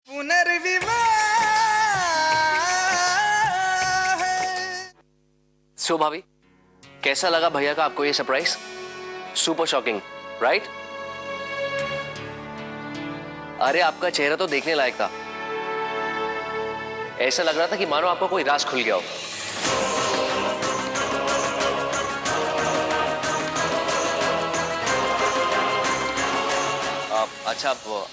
सो भाभी, कैसा लगा भैया का आपको ये सरप्राइज? Super shocking, right? अरे आपका चेहरा तो देखने लायक था। ऐसा लग रहा था कि मानो आपको कोई राज खुल गया हो। अच्छा,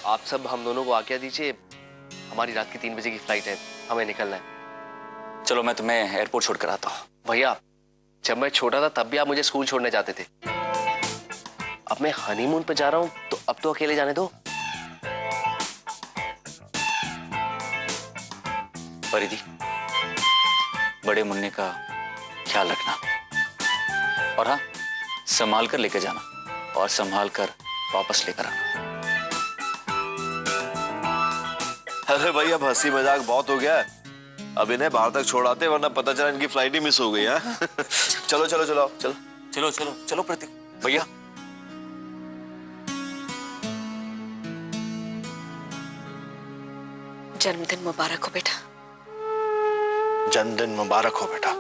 आप सब हम दोनों को आज्ञा दीजिए, हमारी रात की 3 बजे की फ्लाइट है, हमें निकलना है। चलो मैं तुम्हें एयरपोर्ट छोड़कर आता हूँ। भैया, जब मैं छोटा था तब भी आप मुझे स्कूल छोड़ने जाते थे। अब मैं हनीमून पे जा रहा हूँ तो अब तो अकेले जाने दो। परिधि, बड़े मुन्ने का ख्याल रखना और हाँ, संभाल कर लेकर जाना और संभाल कर वापस लेकर आना। अरे भाई, अब हंसी मजाक बहुत हो गया है, अब इन्हें बाहर तक छोड़ाते, वरना पता चला इनकी फ्लाइट ही मिस हो गई है। चलो चलो चलो चलो चलो चलो चलो प्रतीक भैया। जन्मदिन मुबारक हो बेटा। जन्मदिन मुबारक हो बेटा।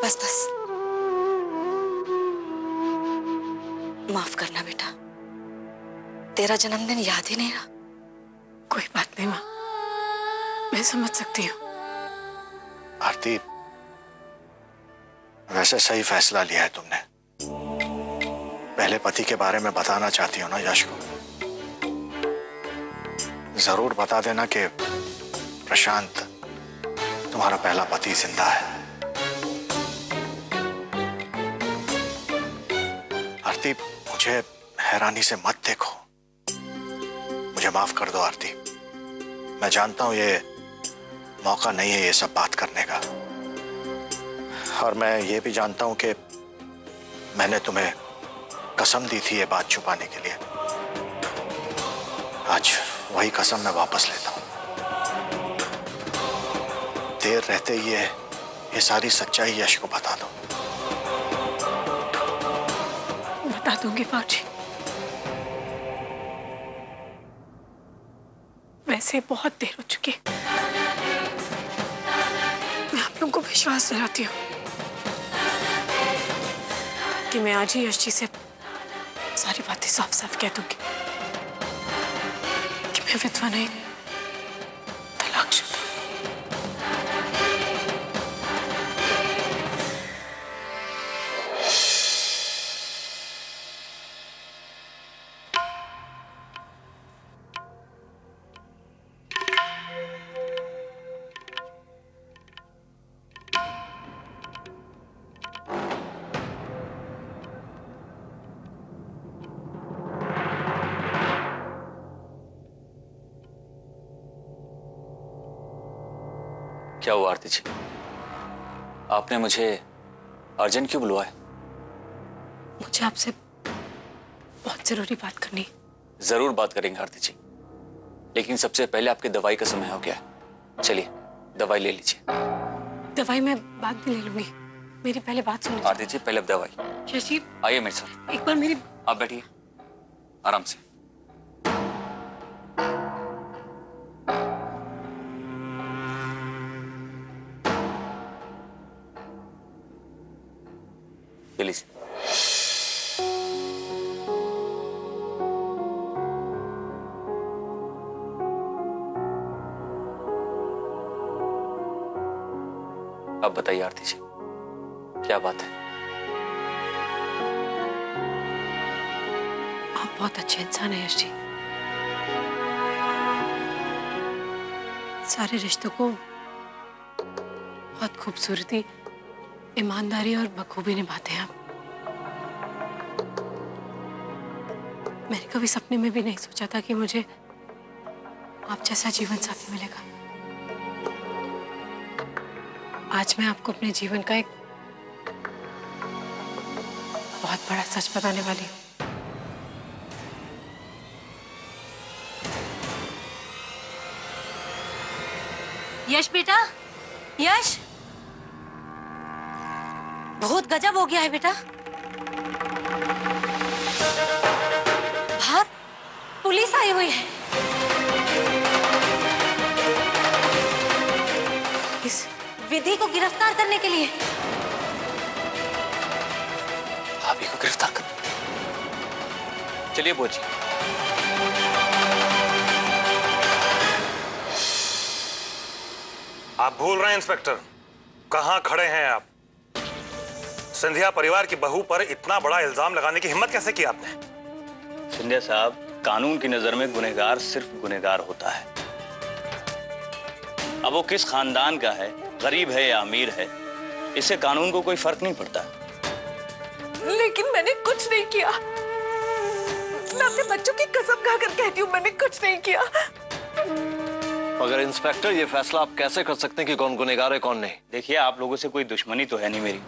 बस बस, माफ करना बेटा, तेरा जन्मदिन याद ही नहीं रहा। कोई बात नहीं माँ, मैं समझ सकती हूँ। आरती, वैसे सही फैसला लिया है तुमने। पहले पति के बारे में बताना चाहती हो ना यश को? जरूर बता देना कि प्रशांत तुम्हारा पहला पति जिंदा है। आरती, मुझे हैरानी से मत देखो, मुझे माफ कर दो आरती। मैं जानता हूं ये मौका नहीं है ये सब बात करने का, और मैं ये भी जानता हूं कि मैंने तुम्हें कसम दी थी ये बात छुपाने के लिए। आज वही कसम मैं वापस लेता हूं। देर रहते ही ये सारी सच्चाई यश को बता दो। बता दूंगी बाजी। वैसे बहुत देर हो चुकी है, मैं आप लोगों को विश्वास दिलाती हूँ कि मैं आज ही यश जी से सारी बातें साफ साफ कह दूंगी कि मैं विधवा नहीं, तलाकशुदा। क्या हुआ आरती जी, आपने मुझे अर्जेंट क्यों बुलवाया? मुझे आपसे बहुत जरूरी बात करनी है। जरूर बात करेंगे आरती जी, लेकिन सबसे पहले आपकी दवाई का समय हो गया है। चलिए दवाई ले लीजिए। दवाई मैं बाद में ले लूंगी, मेरी पहले बात सुन लीजिए। आरती जी, पहले अब दवाई। शशि, आइए मेरे साथ। एक बार मेरी। आप बैठिए आराम से। ले लीजिए। अब बताइए आरती जी, क्या बात है? आप बहुत अच्छे इंसान हैं यश जी। सारे रिश्तों को बहुत खूबसूरती, ईमानदारी और बखूबी निभाते हैं आप। मैंने कभी सपने में भी नहीं सोचा था कि मुझे आप जैसा जीवन साथी मिलेगा। आज मैं आपको अपने जीवन का एक बहुत बड़ा सच बताने वाली हूँ। यश बेटा, यश, बहुत गजब हो गया है बेटा। बाहर पुलिस आई हुई है। इस विधि को गिरफ्तार करने के लिए। भाभी को गिरफ्तार कर। चलिए बोझी। आप भूल रहे हैं इंस्पेक्टर, कहां खड़े हैं आप? सिंधिया परिवार की बहू पर इतना बड़ा इल्जाम लगाने की हिम्मत कैसे की आपने? सिंधिया साहब, कानून की नजर में गुनहगार सिर्फ गुनहगार होता है। अब वो किस खानदान का है, गरीब है या अमीर है, इससे कानून को कोई फर्क नहीं पड़ता। लेकिन मैंने कुछ नहीं किया। मैं अपने बच्चों की कसम खाकर कहती हूँ, मैंने कुछ नहीं किया। मगर इंस्पेक्टर, ये फैसला आप कैसे कर सकते हैं कि कौन गुनहगार है कौन नहीं? देखिए, आप लोगों से कोई दुश्मनी तो है नहीं मेरी।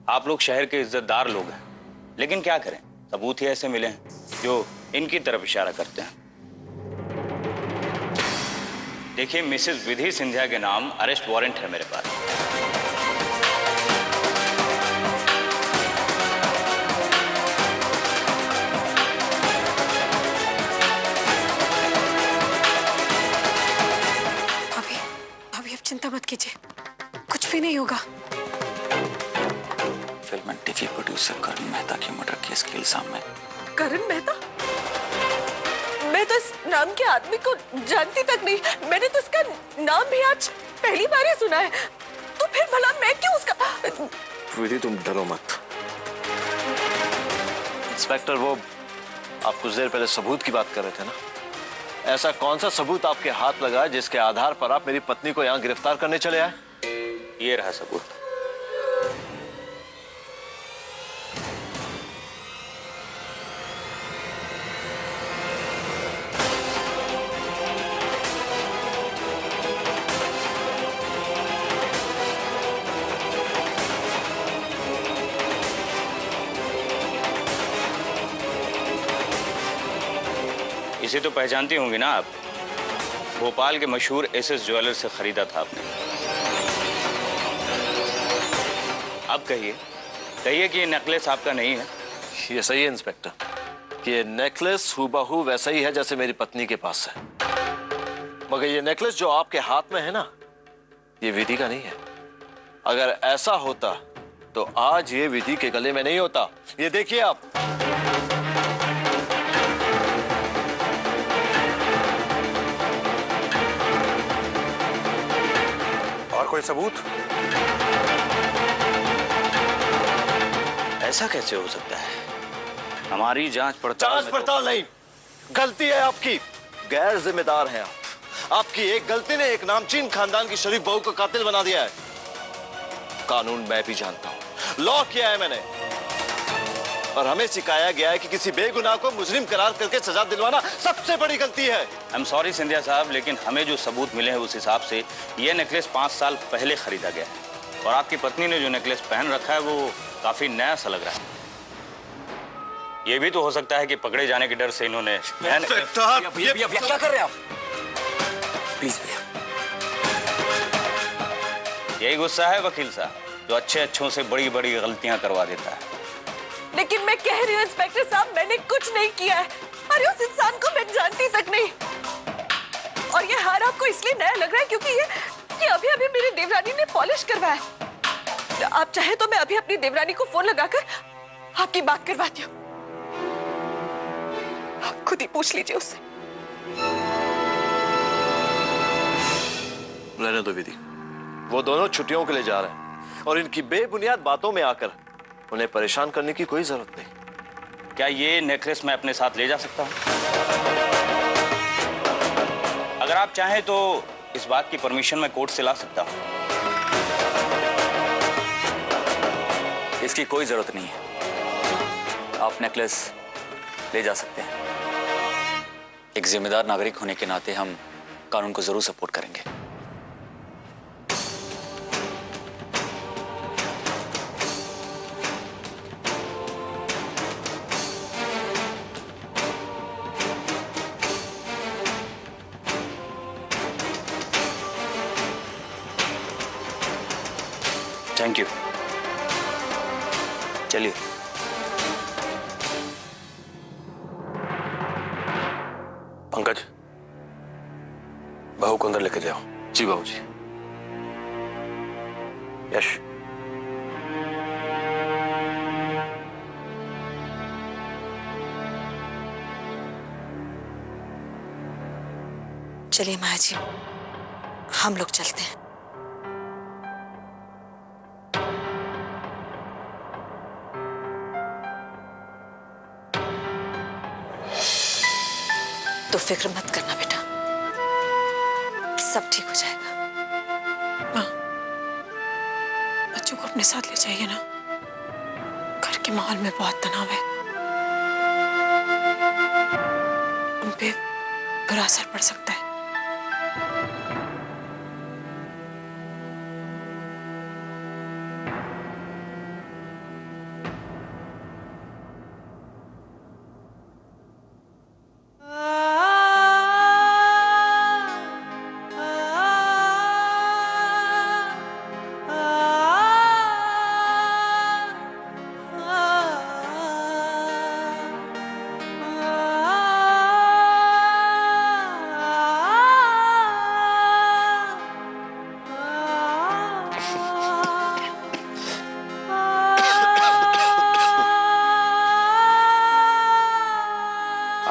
आप लोग शहर के इज्जतदार लोग हैं, लेकिन क्या करें, सबूत ही ऐसे मिले हैं जो इनकी तरफ इशारा करते हैं। देखिए, मिसेस विधि सिंधिया के नाम अरेस्ट वारंट है मेरे पास। भाभी अब चिंता मत कीजिए, कुछ भी नहीं होगा। फिल्म एंड टीवी प्रोड्यूसर करण मेहता की मर्डर केस के इल्जाम में। करण मेहता? मैं तो इस नाम के आदमी को जानती तक नहीं। मैंने तो इसका नाम भी आज पहली बार ही सुना है। तो फिर भला मैं क्यों उसका? विधि, तुम डरो मत। इंस्पेक्टर, वो आप कुछ देर पहले सबूत की बात कर रहे थे ना? ऐसा कौन सा सबूत आपके हाथ लगा जिसके आधार पर आप मेरी पत्नी को यहां गिरफ्तार करने चले आए? ये रहा सबूत। इसे तो पहचानती होंगी ना आप, भोपाल के मशहूर एसएस ज्वेलर से खरीदा था आपने। अब कहिए कि ये नेकलेस आपका नहीं है? ये सही है इंस्पेक्टर, कि ये नेकलेस हूबहू वैसा ही है जैसे मेरी पत्नी के पास है। मगर ये नेकलेस जो आपके हाथ में है ना, ये विधि का नहीं है। अगर ऐसा होता तो आज ये विधि के गले में नहीं होता। ये देखिए आप। और कोई सबूत? ऐसा कैसे हो सकता है? हमारी जांच पड़ताल नहीं, गलती है आपकी। गैर जिम्मेदार हैं आप। आपकी एक गलती ने एक नामचीन खानदान की शरीफ बहू को कातिल बना दिया है। कानून मैं भी जानता हूं, लॉ किया है मैंने, और हमें सिखाया गया है कि किसी बेगुनाह को मुजरिम करार करके सजा दिलवाना सबसे बड़ी गलती है। आई एम सॉरी सिंधिया साहब, लेकिन हमें जो सबूत मिले हैं उस हिसाब से ये नेकलेस 5 साल पहले खरीदा गया है, और आपकी पत्नी ने जो नेकलेस पहन रखा है वो काफी नया सा लग रहा है। ये भी तो हो सकता है कि पकड़े जाने के डर से इन्होंने। भैया क्या कर रहे हैं आप? प्लीज भैया। यही गुस्सा है वकील साहब, जो अच्छे अच्छों से बड़ी बड़ी गलतियां करवा देता है। लेकिन मैं कह रही हूँ इंस्पेक्टर साहब, मैंने कुछ नहीं किया है। अरे उस इंसान को मैं जानती तक नहीं। और ये हार आपको इसलिए नया लग रहा है क्योंकि ये अभी अभी मेरी देवरानी ने पॉलिश करवाया। आप चाहे तो मैं अभी अपनी देवरानी को फोन लगाकर आपकी बात करवाती हूँ। आप खुद ही पूछ लीजिए उससे। रहने दो विधि, वो दोनों छुट्टियों के लिए जा रहे हैं और इनकी बेबुनियाद बातों में आकर उन्हें परेशान करने की कोई जरूरत नहीं। क्या ये नेकलेस मैं अपने साथ ले जा सकता हूं? अगर आप चाहें तो इस बात की परमिशन मैं कोर्ट से ला सकता हूं। इसकी कोई जरूरत नहीं है, आप नेकलेस ले जा सकते हैं। एक जिम्मेदार नागरिक होने के नाते हम कानून को जरूर सपोर्ट करेंगे। Thank you. चलिए। पंकज, बहू को अंदर लेके जाओ। जी बाबूजी। यश, चलिए माया जी, हम लोग चलते हैं। तो फिक्र मत करना बेटा, सब ठीक हो जाएगा। माँ, बच्चों को अपने साथ ले जाइए ना, घर के माहौल में बहुत तनाव है, उन पे बुरा असर पड़ सकता है।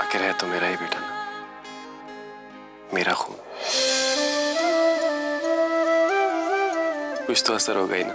आखिर है तो मेरा ही बेटा ना, मेरा खून। कुछ तो असर होगा ही ना।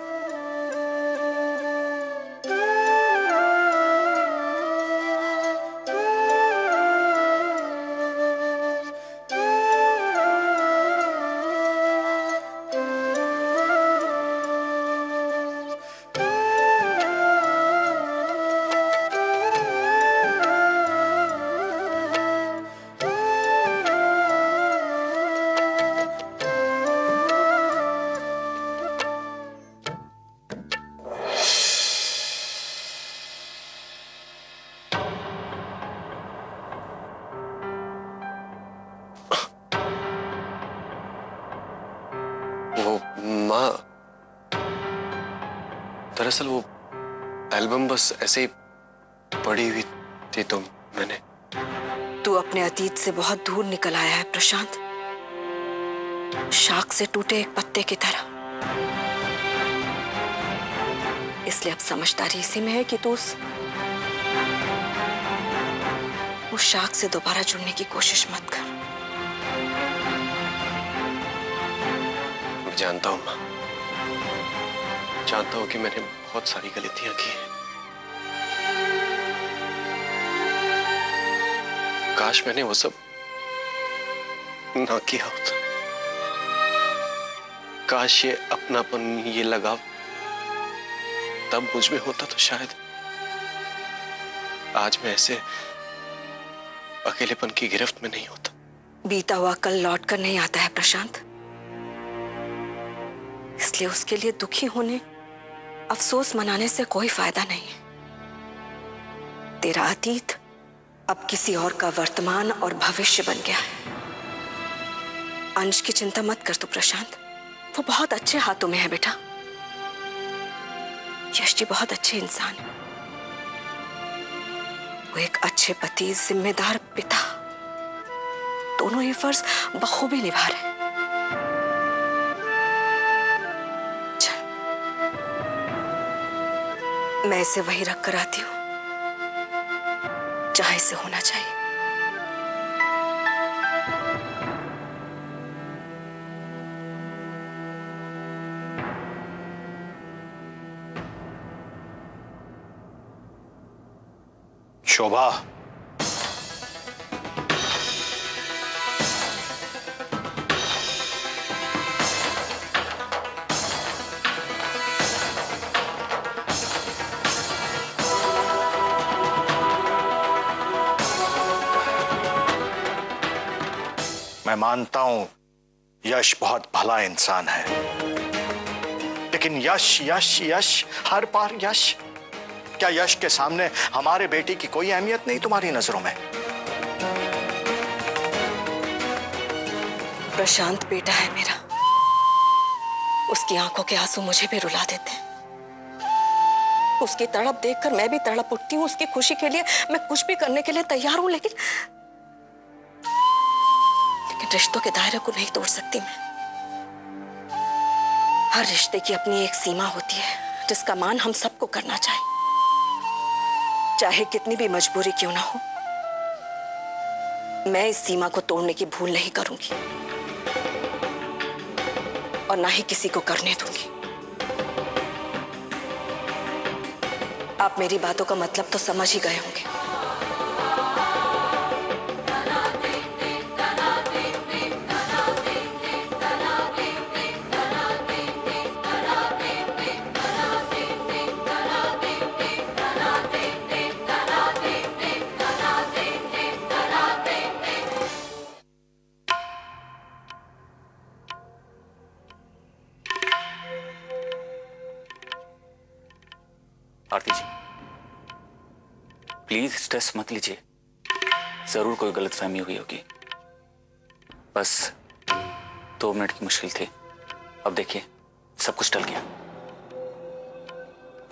वो माँ, दरअसल वो एल्बम बस ऐसे ही पड़ी हुई थी तो मैंने। तू अपने अतीत से बहुत दूर निकल आया है प्रशांत, शाख से टूटे एक पत्ते की तरह। इसलिए अब समझदारी इसी में है कि तू उस शाख से दोबारा जुड़ने की कोशिश मत कर। मैं जानता हूँ माँ, जानता हूँ कि मैंने बहुत सारी गलतियां की हैं। काश मैंने वो सब ना किया होता। काश ये अपनापन, ये लगाव तब मुझ में होता तो शायद आज मैं ऐसे अकेलेपन की गिरफ्त में नहीं होता। बीता हुआ कल लौट कर नहीं आता है प्रशांत, इसलिए उसके लिए दुखी होने, अफसोस मनाने से कोई फायदा नहीं है। तेरा अतीत अब किसी और का वर्तमान और भविष्य बन गया है। अंश की चिंता मत कर तू प्रशांत, वो बहुत अच्छे हाथों में है बेटा। यश जी बहुत अच्छे इंसान है, वो एक अच्छे पति, जिम्मेदार पिता, दोनों ये फर्ज बखूबी निभा रहे हैं। मैं इसे वही रख कर आती हूँ जहां इसे होना चाहिए। शोभा, मैं मानता हूं यश बहुत भला इंसान है, लेकिन यश यश यश हर बार यश। क्या यश के सामने हमारे बेटे की कोई अहमियत नहीं तुम्हारी नजरों में? प्रशांत बेटा है मेरा, उसकी आंखों के आंसू मुझे भी रुला देते हैं। उसकी तड़प देखकर मैं भी तड़प उठती हूँ। उसकी खुशी के लिए मैं कुछ भी करने के लिए तैयार हूँ, लेकिन रिश्तों के दायरे को नहीं तोड़ सकती मैं। हर रिश्ते की अपनी एक सीमा होती है जिसका मान हम सबको करना चाहिए, चाहे कितनी भी मजबूरी क्यों ना हो। मैं इस सीमा को तोड़ने की भूल नहीं करूंगी और ना ही किसी को करने दूंगी। आप मेरी बातों का मतलब तो समझ ही गए होंगे। आरती जी, प्लीज स्ट्रेस मत लीजिए। जरूर कोई गलतफहमी हुई होगी। बस 2 मिनट की मुश्किल थी। अब देखिए सब कुछ टल गया।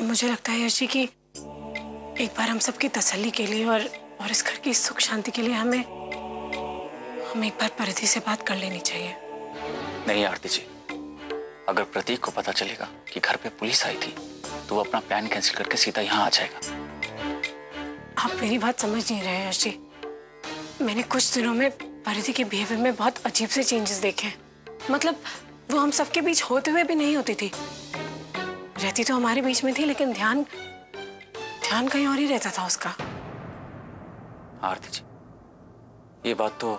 मुझे लगता है यश जी कि एक बार हम सबकी तसल्ली के लिए और इस घर की सुख शांति के लिए हमें एक बार परिधि से बात कर लेनी चाहिए। नहीं आरती जी, अगर प्रतीक को पता चलेगा कि घर पे पुलिस आई थी तो वो अपना प्लान कैंसिल करके सीधा यहाँ आ जाएगा। आप मेरी बात समझ नहीं रहे यश जी। मैंने कुछ दिनों में परिधि के बिहेवियर में बहुत अजीब से चेंजेस देखे हैं। मतलब वो हम सबके बीच होते हुए भी नहीं होती थी। रहती तो हमारे बीच में थी, लेकिन ध्यान कहीं और ही रहता था उसका। आरती जी, ये बात तो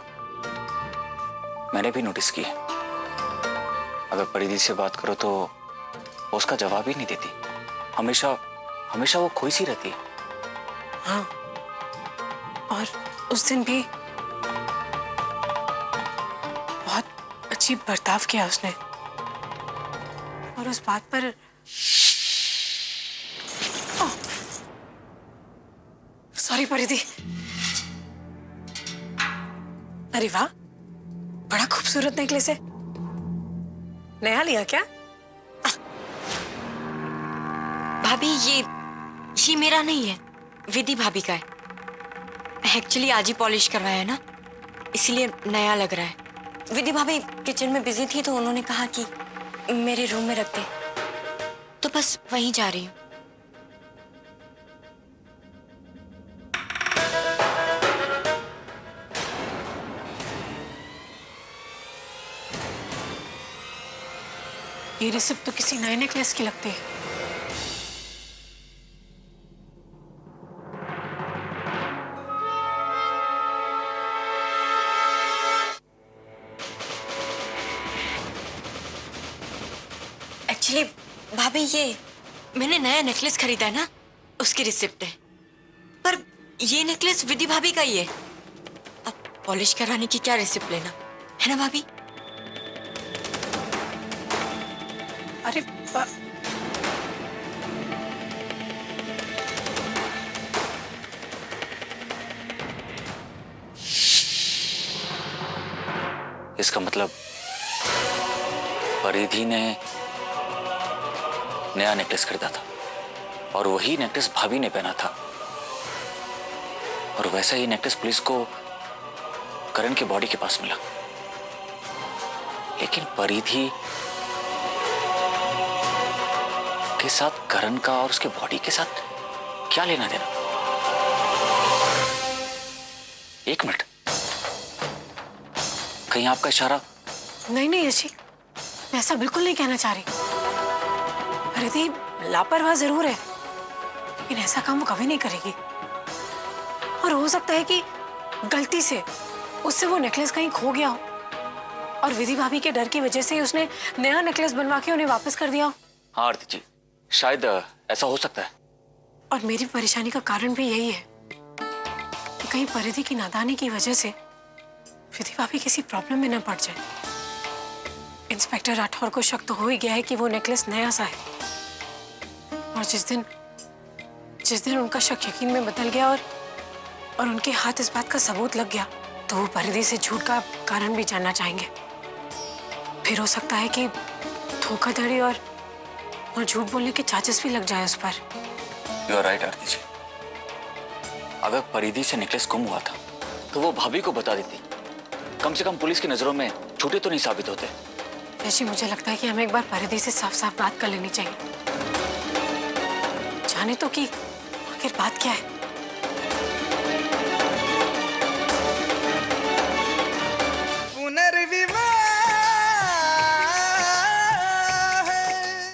मैंने भी नोटिस की है। अगर परिधि से बात करो तो वो उसका जवाब ही नहीं देती। हमेशा वो खोई सी रहती है। हाँ, और उस दिन भी बहुत अजीब बर्ताव किया उसने, और उस बात पर सॉरी परिधि। अरे वाह, बड़ा खूबसूरत नेकलेस है। नया लिया क्या? भाभी ये मेरा नहीं है, विधि भाभी का है। एक्चुअली आज ही पॉलिश करवाया है ना, इसीलिए नया लग रहा है। विधि भाभी किचन में बिजी थी तो उन्होंने कहा कि मेरे रूम में रख दे, तो बस वहीं जा रही हूँ। ये रिसिप्ट तो किसी नए नेकलेस की लगती है। एक्चुअली भाभी ये मैंने नया नेकलेस खरीदा है ना, उसकी रिसिप्ट है। पर ये नेकलेस विधि भाभी का ही है। अब पॉलिश कराने की क्या रिसिप्ट लेना, है ना भाभी? अरे इसका मतलब परिधि ने नया नेकलेस खरीदा था और वही नेकलेस भाभी ने पहना था, और वैसा ही नेकलेस पुलिस को करण की बॉडी के पास मिला। लेकिन परिधि के साथ करण का और उसके बॉडी के साथ क्या लेना देना? एक मिनट, कहीं आपका इशारा? नहीं यशी, मैं ऐसा बिल्कुल नहीं कहना चाह रही। परिधि लापरवाह जरूर है, लेकिन ऐसा काम वो कभी नहीं करेगी। और हो सकता है कि गलती से उससे वो नेकलेस कहीं खो गया हो और विधि भाभी के डर की वजह से उसने नया नेकलेस बनवा के उन्हें वापस कर दिया हो। हाँ आरती जी, शायद ऐसा हो सकता है। और मेरी परेशानी का कारण भी यही है कि कहीं परिधि की नादानी की वजह से विधि भाभी किसी प्रॉब्लम में न पड़ जाए। इंस्पेक्टर राठौर को शक तो हो ही गया है कि वो नेकलेस नया सा है, और जिस दिन उनका शक यकीन में बदल गया और उनके हाथ इस बात का सबूत लग गया, तो वो परिधि से झूठ का कारण भी जानना चाहेंगे। फिर हो सकता है कि धोखाधड़ी और झूठ बोलने के चार्जेस भी लग जाए उस पर। यू आर राइट आरती जी। अगर परिधि से नेकलेस गुम हुआ था तो वो भाभी को बता देती, कम से कम पुलिस की नजरों में झूठे तो नहीं साबित होते। जैसे मुझे लगता है कि हमें एक बार परिधि से साफ साफ बात कर लेनी चाहिए, जाने तो कि आखिर बात क्या है।